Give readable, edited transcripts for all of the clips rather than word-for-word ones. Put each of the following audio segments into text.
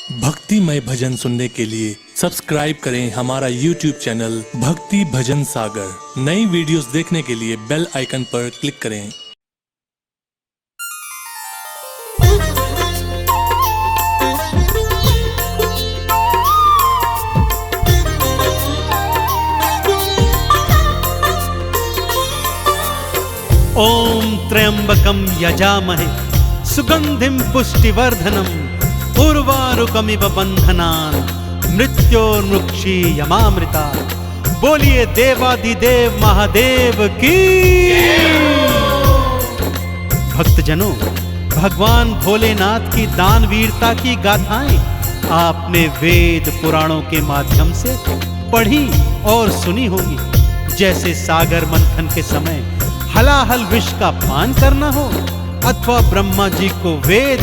भक्तिमय भजन सुनने के लिए सब्सक्राइब करें हमारा YouTube चैनल भक्ति भजन सागर। नई वीडियोस देखने के लिए बेल आइकन पर क्लिक करें। ओम त्र्यंबकं यजामहे सुगंधिं पुष्टिवर्धनम् उर्वारुकमिव बंधनान् मृत्योर्मुक्षीयमामृता। बोलिए देवादिदेव महादेव की। भक्तजनों, भगवान भोलेनाथ की दानवीरता की गाथाएं आपने वेद पुराणों के माध्यम से पढ़ी और सुनी होंगी। जैसे सागर मंथन के समय हलाहल विष का पान करना हो, अथवा ब्रह्मा जी को वेद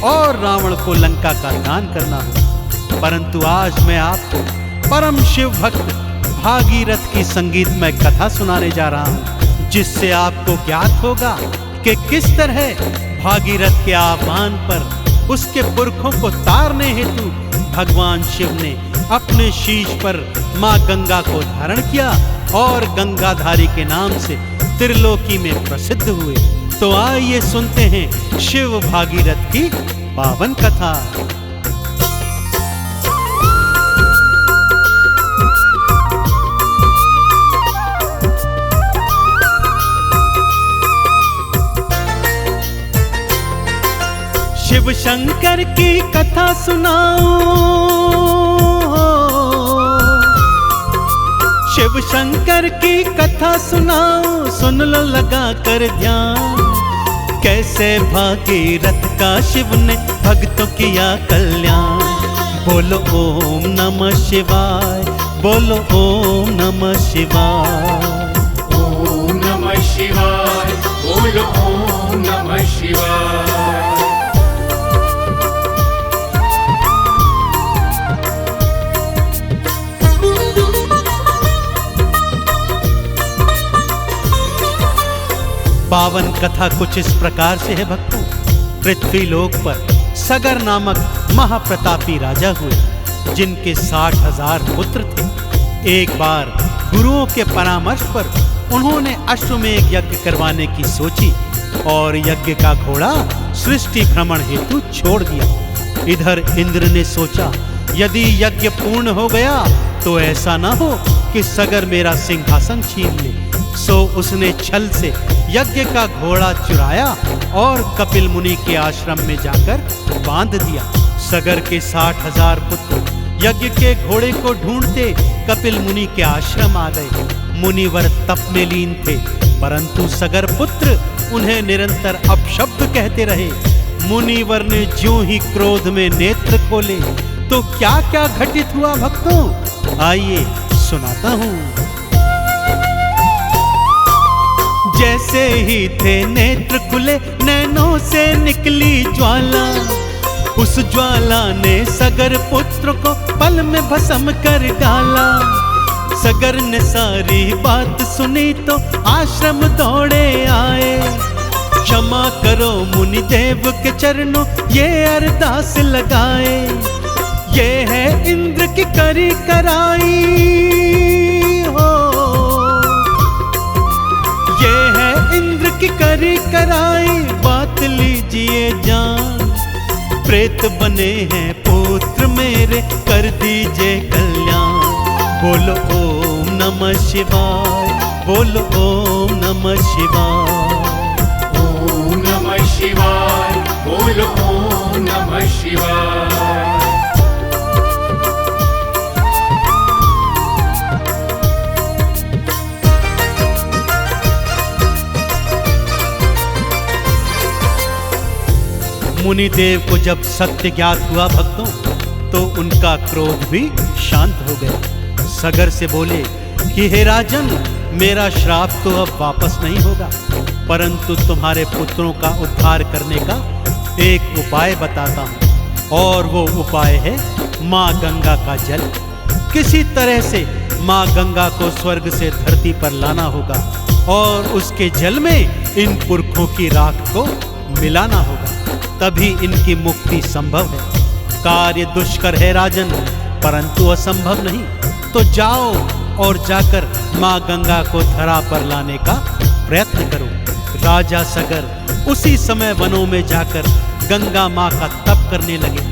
और रावण को लंका का दान करना हो। परंतु आज मैं आपको परम शिव भक्त भागीरथ की संगीतमय कथा सुनाने जा रहा हूं, जिससे आपको ज्ञात होगा कि किस तरह भागीरथ के आह्वान पर उसके पुरखों को तारने हेतु भगवान शिव ने अपने शीश पर मां गंगा को धारण किया और गंगाधारी के नाम से त्रिलोकी में प्रसिद्ध हुए। तो आइए सुनते हैं शिव भागीरथ की पावन कथा। शिव शंकर की कथा सुनाओ, शिव शंकर की कथा सुनाओ, सुन लो लगा कर ध्यान। कैसे भागीरथ का शिव ने भक्तों किया कल्याण। बोलो ओम नमः शिवाय, बोलो ओम नमः शिवाय। ओम नमः शिवाय, बोलो ओम नमः शिवाय। पावन कथा कुछ इस प्रकार से है भक्तों। पृथ्वी लोक पर सगर नामक महाप्रतापी राजा हुए, जिनके 60,000 पुत्र थे। एक बार गुरुओं के परामर्श पर उन्होंने अश्वमेध यज्ञ करवाने की सोची और यज्ञ का घोड़ा सृष्टि भ्रमण हेतु छोड़ दिया। इधर इंद्र ने सोचा, यदि यज्ञ पूर्ण हो गया तो ऐसा ना हो कि सगर मेरा सिंहासन छीन ले। सो उसने छल से यज्ञ का घोड़ा चुराया और कपिल मुनि के आश्रम में जाकर बांध दिया। सगर के 60,000 पुत्र यज्ञ के घोड़े को ढूंढते कपिल मुनि के आश्रम आ गए। मुनिवर तप में लीन थे, परंतु सगर पुत्र उन्हें निरंतर अपशब्द कहते रहे। मुनिवर ने ज्यों ही क्रोध में नेत्र खोले तो क्या क्या घटित हुआ भक्तों, आइए सुनाता हूं। जैसे ही थे नेत्र खुले, नैनों से निकली ज्वाला। उस ज्वाला ने सगर पुत्र को पल में भस्म कर डाला। सगर ने सारी बात सुनी तो आश्रम दौड़े आए। क्षमा करो मुनि देव के चरणों ये अरदास लगाए। ये है इंद्र की करी कराई हो, ये है इंद्र की करी कराई, बात लीजिए जान। प्रेत बने हैं पुत्र मेरे, कर दीजिए कल्याण। बोलो ओम नमः शिवाय, बोलो ओम नमः शिवाय। ओम नमः शिवाय, बोलो ओम नमः शिवाय। मुनिदेव को जब सत्य ज्ञात हुआ भक्तों, तो उनका क्रोध भी शांत हो गया। सगर से बोले कि हे राजन, मेरा श्राप तो अब वापस नहीं होगा, परंतु तुम्हारे पुत्रों का उद्धार करने का एक उपाय बताता हूं। और वो उपाय है मां गंगा का जल। किसी तरह से मां गंगा को स्वर्ग से धरती पर लाना होगा और उसके जल में इन पुरखों की राख को मिलाना होगा, तभी इनकी मुक्ति संभव है। कार्य दुष्कर है राजन, परंतु असंभव नहीं। तो जाओ और जाकर माँ गंगा को धरा पर लाने का प्रयत्न करो। राजा सगर उसी समय वनों में जाकर गंगा माँ का तप करने लगे।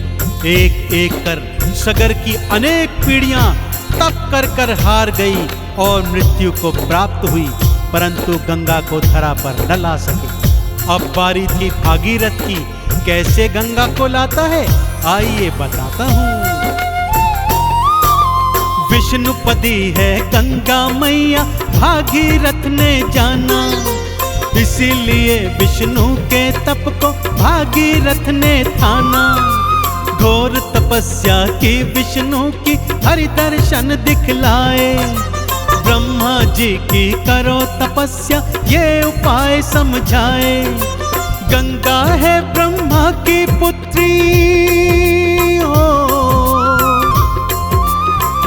एक एक कर सगर की अनेक पीढ़ियां तप कर कर हार गई और मृत्यु को प्राप्त हुई, परंतु गंगा को धरा पर न ला सके। अब बारी थी भागीरथ की, कैसे गंगा को लाता है आइए बताता हूँ। विष्णुपदी है गंगा मैया भागीरथ ने जाना, इसीलिए विष्णु के तप को भागीरथ ने ठाना। घोर तपस्या की विष्णु की हरि दर्शन दिखलाए, ब्रह्मा जी की करो तपस्या ये उपाय समझाए। गंगा है ब्रह्मा की पुत्री हो,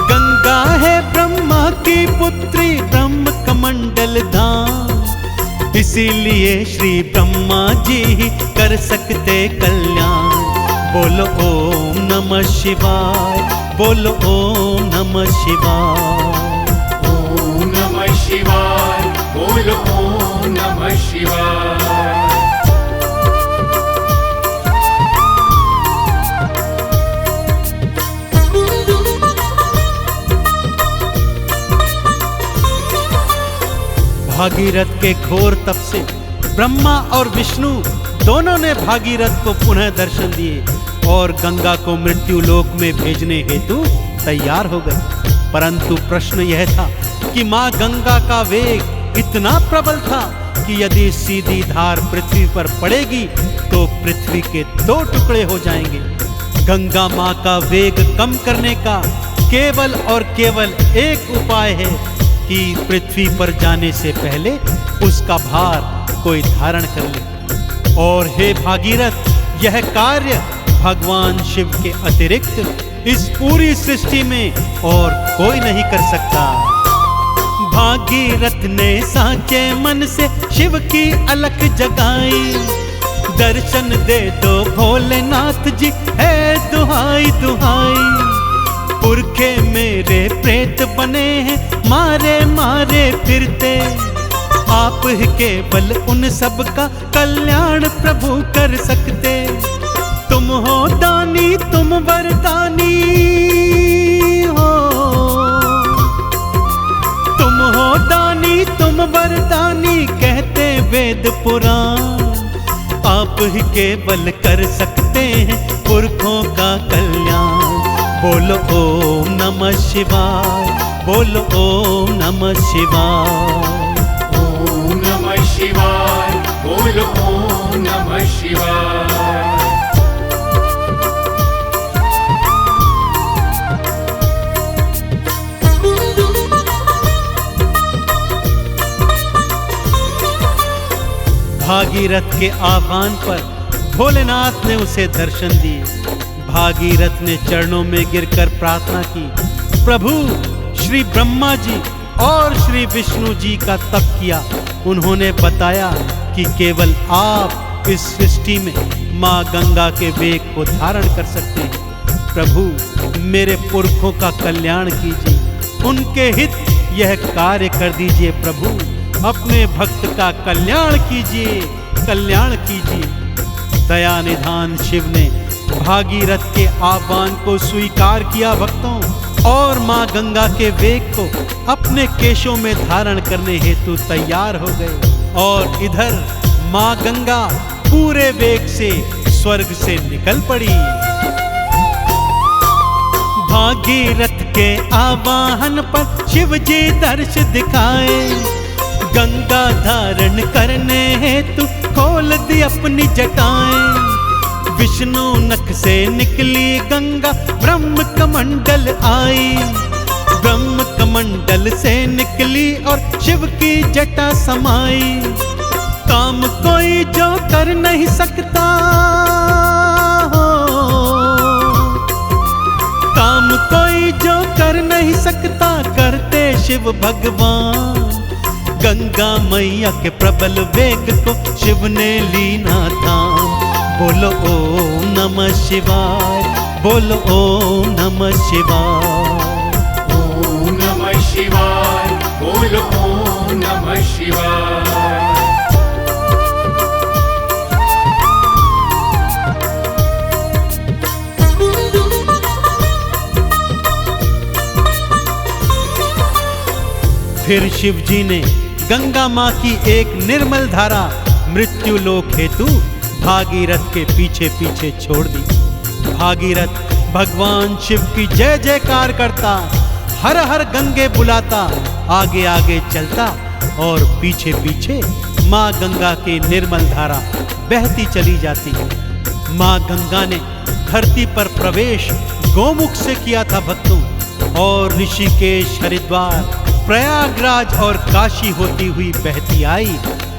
गंगा है ब्रह्मा की पुत्री, ब्रह्म कमंडल धाम, इसीलिए श्री ब्रह्मा जी ही कर सकते कल्याण। बोलो ओम नमः शिवाय, बोलो ओम नमः शिवाय। ओम नमः शिवाय, बोलो ओम नमः शिवाय। भागीरथ के घोर तप से ब्रह्मा और विष्णु दोनों ने भागीरथ को पुनः दर्शन दिए और गंगा को मृत्यु लोक में भेजने हेतु तैयार हो गए। परंतु प्रश्न यह था कि मां गंगा का वेग इतना प्रबल था कि यदि सीधी धार पृथ्वी पर पड़ेगी तो पृथ्वी के 2 टुकड़े हो जाएंगे। गंगा मां का वेग कम करने का केवल और केवल एक उपाय है कि पृथ्वी पर जाने से पहले उसका भार कोई धारण कर ले। और हे भागीरथ, यह कार्य भगवान शिव के अतिरिक्त इस पूरी सृष्टि में और कोई नहीं कर सकता। भागीरथ ने साचे मन से शिव की अलख जगाई, दर्शन दे दो भोलेनाथ जी है दुहाई दुहाई। पुरखे मेरे प्रेत बने हैं मारे मारे फिरते, आप ही केवल उन सब का कल्याण प्रभु कर सकते। तुम हो दानी तुम वरदानी हो, तुम हो दानी तुम वरदानी कहते वेद पुराण। आप ही केवल कर सकते हैं पुरखों का कल्याण। बोलो ओम नमः शिवाय, बोलो ओम नमः शिवाय। ओम नमः शिवाय, बोलो ओम नमः शिवाय। भागीरथ के आह्वान पर भोलेनाथ ने उसे दर्शन दिए। भागीरथ ने चरणों में गिरकर प्रार्थना की, प्रभु श्री ब्रह्मा जी और श्री विष्णु जी का तप किया। उन्होंने बताया कि केवल आप इस सृष्टि में माँ गंगा के वेग को धारण कर सकते हैं। प्रभु मेरे पुरखों का कल्याण कीजिए, उनके हित यह कार्य कर दीजिए। प्रभु अपने भक्त का कल्याण कीजिए, कल्याण कीजिए। दया निधान शिव ने भागीरथ के आह्वान को स्वीकार किया भक्तों, और मां गंगा के वेग को अपने केशों में धारण करने हेतु तैयार हो गए। और इधर मां गंगा पूरे वेग से स्वर्ग से निकल पड़ी। भागीरथ के आवाहन पर शिव जी दर्श दिखाए, गंगा धारण करने हेतु खोल दी अपनी जटाएं। विष्णु नख से निकली गंगा ब्रह्म कमंडल आई, ब्रह्म कमंडल से निकली और शिव की जटा समाई। काम कोई जो कर नहीं सकता हो, काम कोई जो कर नहीं सकता करते शिव भगवान। गंगा मैया के प्रबल वेग को शिव ने लीना थाम। बोलो ओम नमः शिवाय, बोलो ओम नमः शिवाय। ओम नमः शिवाय, बोलो ओम नमः शिवाय। फिर शिव जी ने गंगा माँ की एक निर्मल धारा मृत्यु लोक हेतु भागीरथ के पीछे पीछे छोड़ दी। भागीरथ भगवान शिव की जय जयकार करता, हर हर गंगे बुलाता, आगे आगे चलता और पीछे पीछे माँ गंगा की निर्मल धारा बहती चली जाती। माँ गंगा ने धरती पर प्रवेश गोमुख से किया था भक्तों, और ऋषिकेश, हरिद्वार, प्रयागराज और काशी होती हुई बहती आई।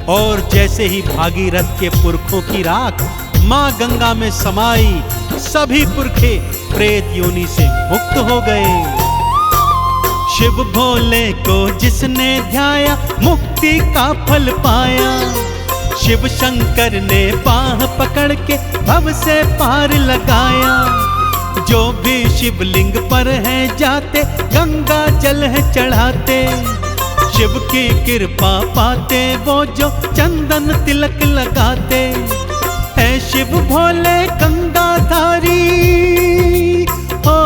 और जैसे ही भागीरथ के पुरखों की राख माँ गंगा में समाई, सभी पुरखे प्रेत योनि से मुक्त हो गए। शिव भोले को जिसने ध्याया, मुक्ति का फल पाया। शिव शंकर ने बाह पकड़ के भव से पार लगाया। जो भी शिवलिंग पर है जाते, गंगा जल है चढ़ाते। शिव की कृपा पाते वो जो चंदन तिलक लगाते। है शिव भोले गंगाधारी, हो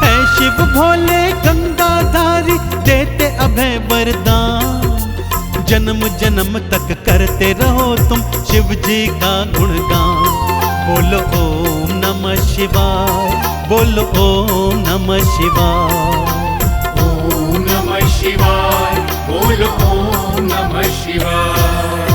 है शिव भोले गंगाधारी, देते अभय वरदान। जन्म जन्म तक करते रहो तुम शिव जी का गुणगान। बोलो ओम नमः शिवाय, बोलो ओम नमः शिवाय। ओम नमः शिवाय, बोलो ओम नमः शिवाय।